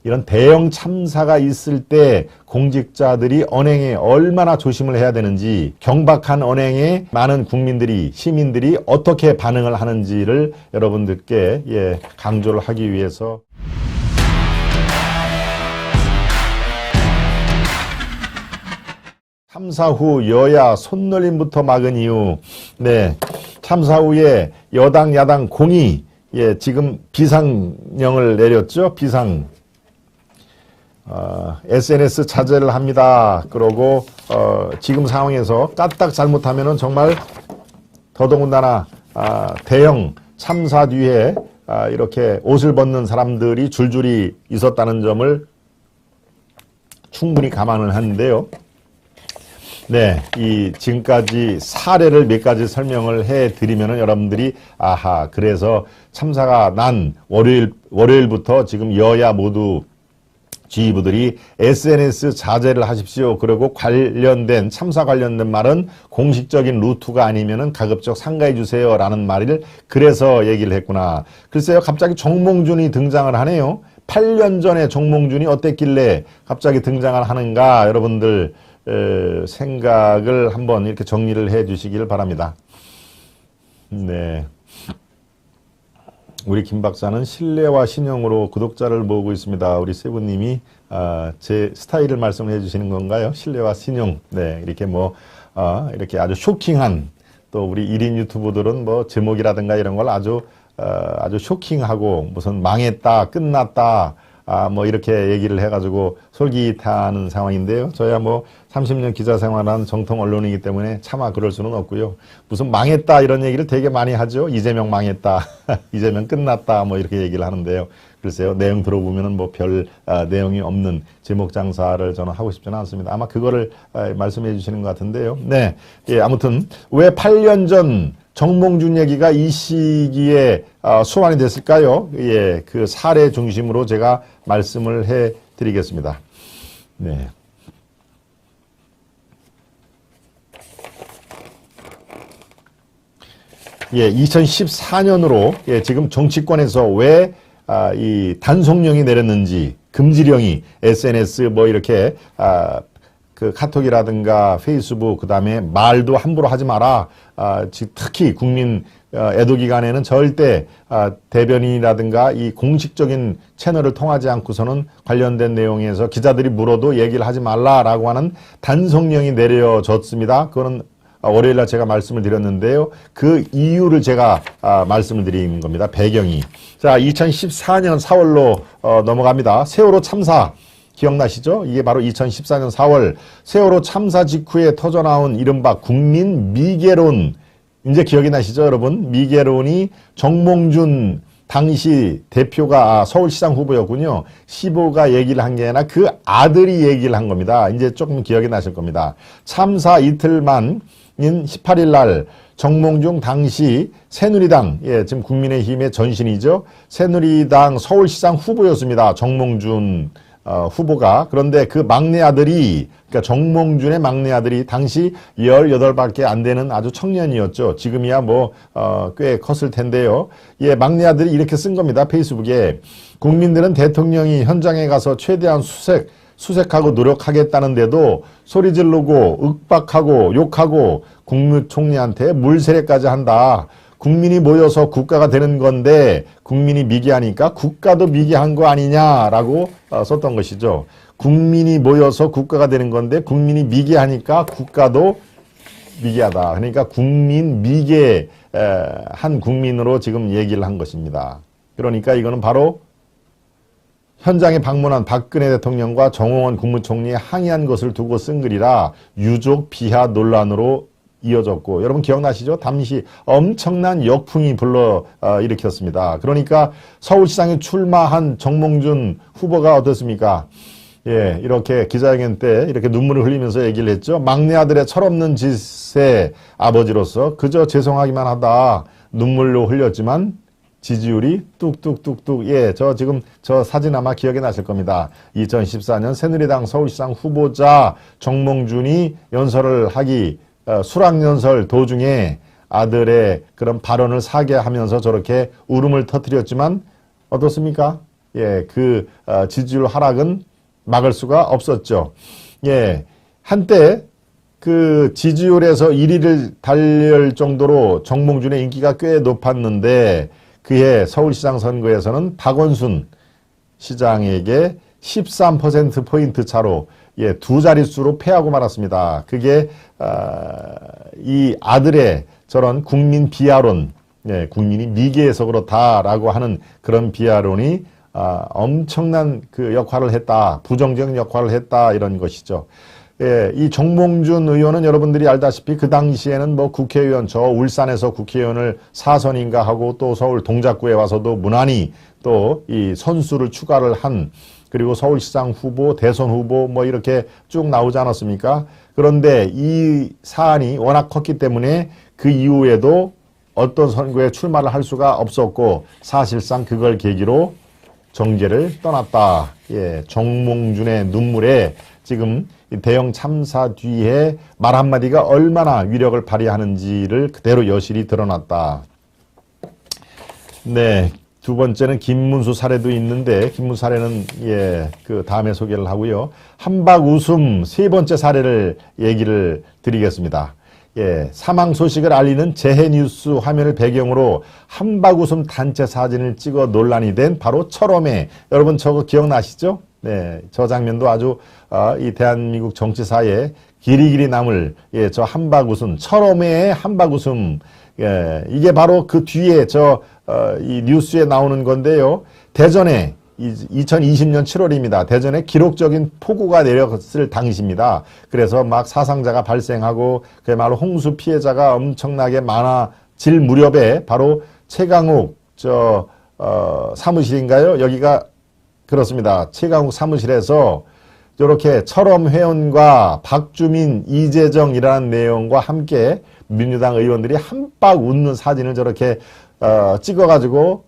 이런 대형 참사가 있을 때 공직자들이 언행에 얼마나 조심을 해야 되는지, 경박한 언행에 많은 국민들이, 시민들이 어떻게 반응을 하는지를 여러분들께 강조를 하기 위해서 참사 후 여야 손놀림부터 막은 이유, 참사 후에 여당, 야당 공의, 지금 비상령을 내렸죠. SNS 자제를 합니다. 그러고 지금 상황에서 까딱 잘못하면은 정말 더더군다나 대형 참사 뒤에 이렇게 옷을 벗는 사람들이 줄줄이 있었다는 점을 충분히 감안을 하는데요. 이 지금까지 사례를 몇 가지 설명을 해 드리면은 여러분들이 그래서 참사가 난 월요일부터 지금 여야 모두 지휘부들이 SNS 자제를 하십시오. 그리고 관련된 참사 관련된 말은 공식적인 루트가 아니면은 가급적 삼가해 주세요라는 말을 그래서 얘기를 했구나. 글쎄요, 갑자기 정몽준이 등장을 하네요. 8년 전에 정몽준이 어땠길래 갑자기 등장을 하는가, 여러분들 생각을 한번 이렇게 정리를 해 주시길 바랍니다. 우리 김 박사는 신뢰와 신용으로 구독자를 모으고 있습니다. 우리 세부님이 제 스타일을 말씀을 해주시는 건가요? 신뢰와 신용. 이렇게 이렇게 아주 쇼킹한, 또 우리 1인 유튜버들은 제목이라든가 이런 걸 아주 쇼킹하고 무슨 망했다, 끝났다, 이렇게 얘기를 해가지고 솔깃하는 상황인데요. 저야 30년 기자 생활한 정통 언론이기 때문에 차마 그럴 수는 없고요. 무슨 망했다 이런 얘기를 되게 많이 하죠. 이재명 망했다, 이재명 끝났다, 이렇게 얘기를 하는데요. 글쎄요, 내용 들어보면은 별 내용이 없는 제목 장사를 저는 하고 싶지는 않습니다. 아마 그거를 말씀해 주시는 것 같은데요. 아무튼 왜 8년 전 정몽준 얘기가 이 시기에 소환이 됐을까요? 그 사례 중심으로 제가 말씀을 해 드리겠습니다. 2014년으로 지금 정치권에서 왜 이 단속령이 내렸는지, 금지령이 SNS 이렇게 그 카톡이라든가 페이스북, 그다음에 말도 함부로 하지 마라. 특히 국민 애도 기간에는 절대 대변인이라든가 이 공식적인 채널을 통하지 않고서는 관련된 내용에서 기자들이 물어도 얘기를 하지 말라라고 하는 단속령이 내려졌습니다. 그거는 월요일날 제가 말씀을 드렸는데요. 그 이유를 제가 말씀을 드린 겁니다. 배경이. 자, 2014년 4월로 넘어갑니다. 세월호 참사 기억나시죠? 이게 바로 2014년 4월 세월호 참사 직후에 터져나온 이른바 국민 미개론, 이제 기억이 나시죠, 여러분? 미개론이 정몽준 당시 대표가 서울시장 후보였군요. 시보가 얘기를 한 게 아니라 그 아들이 얘기를 한 겁니다. 이제 조금 기억이 나실 겁니다. 참사 이틀 만인 18일 날 정몽준 당시 새누리당, 지금 국민의힘의 전신이죠. 새누리당 서울시장 후보였습니다. 정몽준 후보가. 그런데 그 막내 아들이, 그러니까 정몽준의 막내 아들이 당시 18밖에 안 되는 아주 청년이었죠. 지금이야 꽤 컸을 텐데요. 막내 아들이 이렇게 쓴 겁니다. 페이스북에. 국민들은 대통령이 현장에 가서 최대한 수색하고 노력하겠다는데도 소리 지르고 윽박하고 욕하고 국무총리한테 물세례까지 한다. 국민이 모여서 국가가 되는 건데 국민이 미개하니까 국가도 미개한 거 아니냐라고 썼던 것이죠. 국민이 모여서 국가가 되는 건데 국민이 미개하니까 국가도 미개하다. 그러니까 국민 미개한 국민으로 지금 얘기를 한 것입니다. 그러니까 이거는 바로 현장에 방문한 박근혜 대통령과 정홍원 국무총리에 항의한 것을 두고 쓴 글이라 유족 비하 논란으로 이어졌고, 여러분 기억나시죠? 당시 엄청난 역풍이 불러 일으켰습니다. 그러니까 서울시장에 출마한 정몽준 후보가 어떻습니까? 이렇게 기자회견 때 이렇게 눈물을 흘리면서 얘기를 했죠. 막내 아들의 철없는 짓의 아버지로서 그저 죄송하기만 하다. 눈물로 흘렸지만 지지율이 뚝뚝뚝뚝. 저 사진 아마 기억이 나실 겁니다. 2014년 새누리당 서울시장 후보자 정몽준이 연설을 하기, 수락연설 도중에 아들의 그런 발언을 사개하면서 저렇게 울음을 터뜨렸지만 어떻습니까? 예, 그 지지율 하락은 막을 수가 없었죠. 예, 한때 그 지지율에서 1위를 달릴 정도로 정몽준의 인기가 꽤 높았는데 그해 서울시장 선거에서는 박원순 시장에게 13%포인트 차로 예, 두 자릿수로 패하고 말았습니다. 그게 이 아들의 저런 국민 비하론, 예, 국민이 미개해서 그렇다라고 하는 그런 비하론이 엄청난 그 역할을 했다, 부정적인 역할을 했다 이런 것이죠. 예, 이 정몽준 의원은 여러분들이 알다시피 그 당시에는 뭐 국회의원, 저 울산에서 국회의원을 4선인가 하고 또 서울 동작구에 와서도 무난히 또 이 선수를 추가를 한, 그리고 서울시장 후보, 대선 후보 뭐 이렇게 쭉 나오지 않았습니까? 그런데 이 사안이 워낙 컸기 때문에 그 이후에도 어떤 선거에 출마를 할 수가 없었고 사실상 그걸 계기로 정계를 떠났다. 예, 정몽준의 눈물에 지금 대형 참사 뒤에 말 한마디가 얼마나 위력을 발휘하는지를 그대로 여실히 드러났다. 네. 두 번째는 김문수 사례도 있는데 김문수 사례는 예, 그 다음에 소개를 하고요. 한박 웃음 세 번째 사례를 얘기를 드리겠습니다. 예, 사망 소식을 알리는 재해 뉴스 화면을 배경으로 한박 웃음 단체 사진을 찍어 논란이 된 바로 철험회. 여러분 저거 기억나시죠? 네, 저 장면도 아주 이 대한민국 정치사에 길이길이 남을 예, 저 한박 웃음, 철험회의 한박 웃음. 예, 이게 바로 그 뒤에 이 뉴스에 나오는 건데요. 대전에 2020년 7월입니다. 대전에 기록적인 폭우가 내렸을 당시입니다. 그래서 막 사상자가 발생하고 그야말로 홍수 피해자가 엄청나게 많아질 무렵에 바로 최강욱 사무실인가요? 여기가 그렇습니다. 최강욱 사무실에서 이렇게 철험 회원과 박주민, 이재정이라는 내용과 함께 민주당 의원들이 한박 웃는 사진을 저렇게 찍어가지고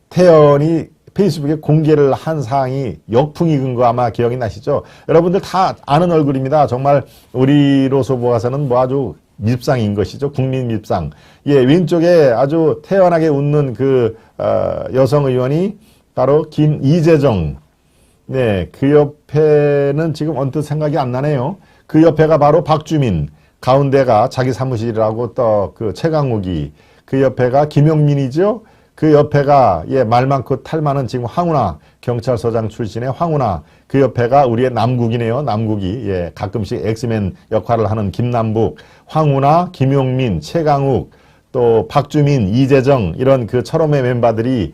태연이 페이스북에 공개를 한 사항이 역풍이 근 거 아마 기억이 나시죠? 여러분들 다 아는 얼굴입니다. 정말 우리로서 보아서는 뭐 아주 밉상인 것이죠. 국민 밉상. 예, 왼쪽에 아주 태연하게 웃는 그 여성 의원이 바로 이재정. 네, 그 옆에는 지금 언뜻 생각이 안 나네요. 그 옆에가 바로 박주민, 가운데가 자기 사무실이라고 또 그 최강욱이, 그 옆에가 김용민이죠. 그 옆에가 예, 말 많고 탈 많은 지금 황운하 경찰서장 출신의 황운하, 그 옆에가 우리의 남국이네요. 남국이 예, 가끔씩 엑스맨 역할을 하는 김남북, 황운하, 김용민, 최강욱, 또 박주민, 이재정 이런 그 철험의 멤버들이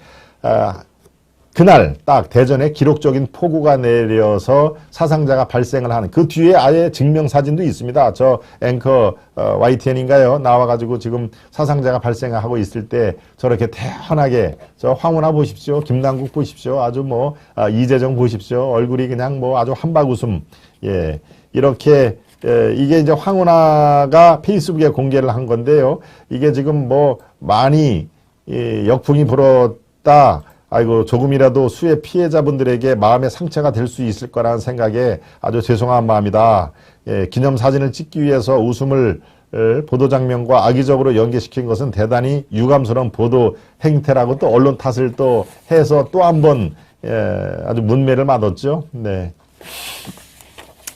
그날 딱 대전에 기록적인 폭우가 내려서 사상자가 발생을 하는 그 뒤에 아예 증명사진도 있습니다. 저 앵커 YTN인가요? 나와가지고 지금 사상자가 발생하고 있을 때 저렇게 태연하게 저 황운하 보십시오. 김남국 보십시오. 아주 뭐 이재정 보십시오. 얼굴이 그냥 뭐 아주 한박 웃음. 예, 이렇게 이게 이제 황운하가 페이스북에 공개를 한 건데요. 이게 지금 뭐 많이 역풍이 불었다. 아이고 조금이라도 수해 피해자분들에게 마음의 상처가 될 수 있을 거라는 생각에 아주 죄송한 마음이다. 예, 기념사진을 찍기 위해서 웃음을 보도 장면과 악의적으로 연계시킨 것은 대단히 유감스러운 보도 행태라고 또 언론 탓을 또 해서 또 한 번 아주 문매를 맞았죠. 네.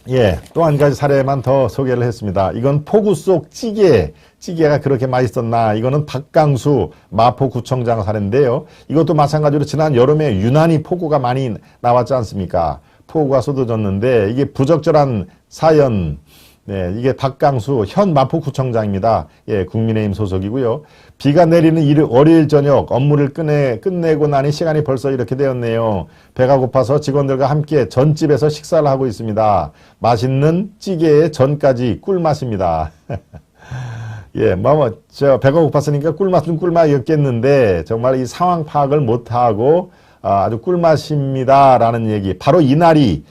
예, 또 한 가지 사례만 더 소개를 했습니다. 이건 폭우 속 찌개가 그렇게 맛있었나. 이거는 박강수 마포구청장 사례인데요. 이것도 마찬가지로 지난 여름에 유난히 폭우가 많이 나왔지 않습니까? 폭우가 쏟아졌는데 이게 부적절한 사연. 네, 이게 박강수 현 마포구청장입니다. 예, 국민의힘 소속이고요. 비가 내리는 월요일 저녁 업무를 끝내고 나니 시간이 벌써 이렇게 되었네요. 배가 고파서 직원들과 함께 전집에서 식사를 하고 있습니다. 맛있는 찌개에 전까지 꿀맛입니다. 예, 배가 고팠으니까 꿀맛은 꿀맛이었겠는데 정말 이 상황 파악을 못하고 아주 꿀맛입니다라는 얘기. 바로 이날이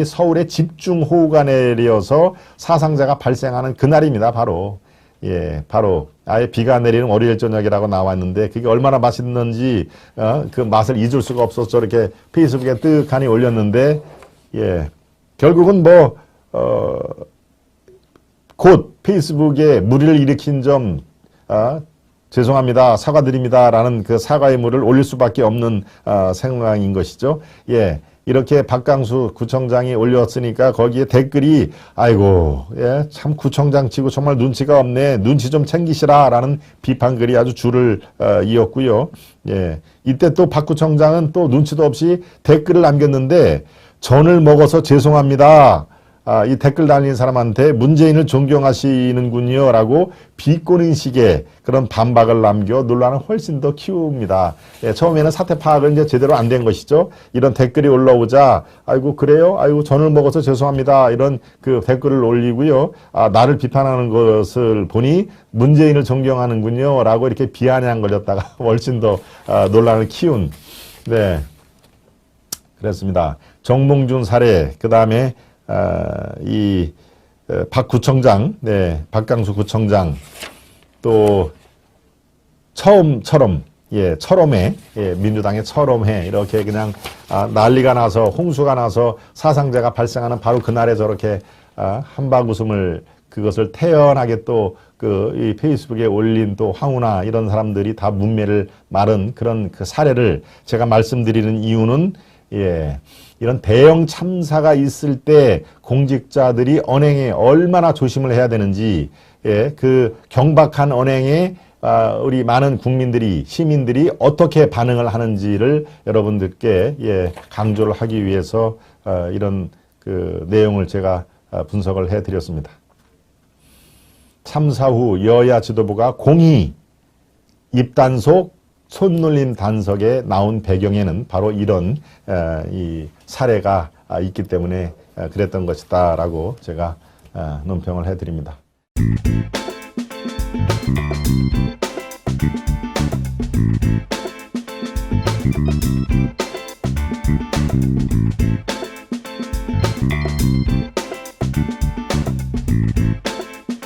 서울에 집중호우가 내려서 사상자가 발생하는 그날입니다. 바로. 예, 바로 아예 비가 내리는 월요일 저녁이라고 나왔는데 그게 얼마나 맛있는지 그 맛을 잊을 수가 없어서 저렇게 페이스북에 뜨하니 올렸는데 예, 결국은 곧 페이스북에 물의를 일으킨 점 죄송합니다, 사과드립니다라는 그 사과의 물을 올릴 수밖에 없는 상황인 것이죠. 예. 이렇게 박강수 구청장이 올렸으니까 거기에 댓글이 아이고, 예, 참 구청장 치고 정말 눈치가 없네, 눈치 좀 챙기시라라는 비판글이 아주 줄을 이었고요. 예, 이때 또 박 구청장은 또 눈치도 없이 댓글을 남겼는데 전을 먹어서 죄송합니다. 이 댓글 달린 사람한테 문재인을 존경하시는군요 라고 비꼬는 식의 그런 반박을 남겨 논란을 훨씬 더 키웁니다. 예, 처음에는 사태 파악은 이제 제대로 안 된 것이죠. 이런 댓글이 올라오자 아이고 그래요? 아이고 전을 먹어서 죄송합니다. 이런 그 댓글을 올리고요. 나를 비판하는 것을 보니 문재인을 존경하는군요 라고 이렇게 비아냥 걸렸다가 훨씬 더 논란을 키운, 네, 그렇습니다. 정몽준 사례, 그 다음에 박 구청장, 네, 박강수 구청장, 또 처음처럼, 예, 철험해, 예, 민주당의 철험해, 이렇게 그냥 난리가 나서 홍수가 나서 사상자가 발생하는 바로 그날에 저렇게 한바구음을 그것을 태연하게 또 이 페이스북에 올린 또 황우나 이런 사람들이 다 문매를 마른 그런 그 사례를 제가 말씀드리는 이유는, 예, 이런 대형 참사가 있을 때 공직자들이 언행에 얼마나 조심을 해야 되는지, 예, 그 경박한 언행에 우리 많은 국민들이, 시민들이 어떻게 반응을 하는지를 여러분들께, 예, 강조를 하기 위해서 이런 그 내용을 제가 분석을 해드렸습니다. 참사 후 여야 지도부가 공히 입단속 손놀림 단속에 나온 배경에는 바로 이런 이 사례가 있기 때문에 그랬던 것이다라고 제가 논평을 해드립니다.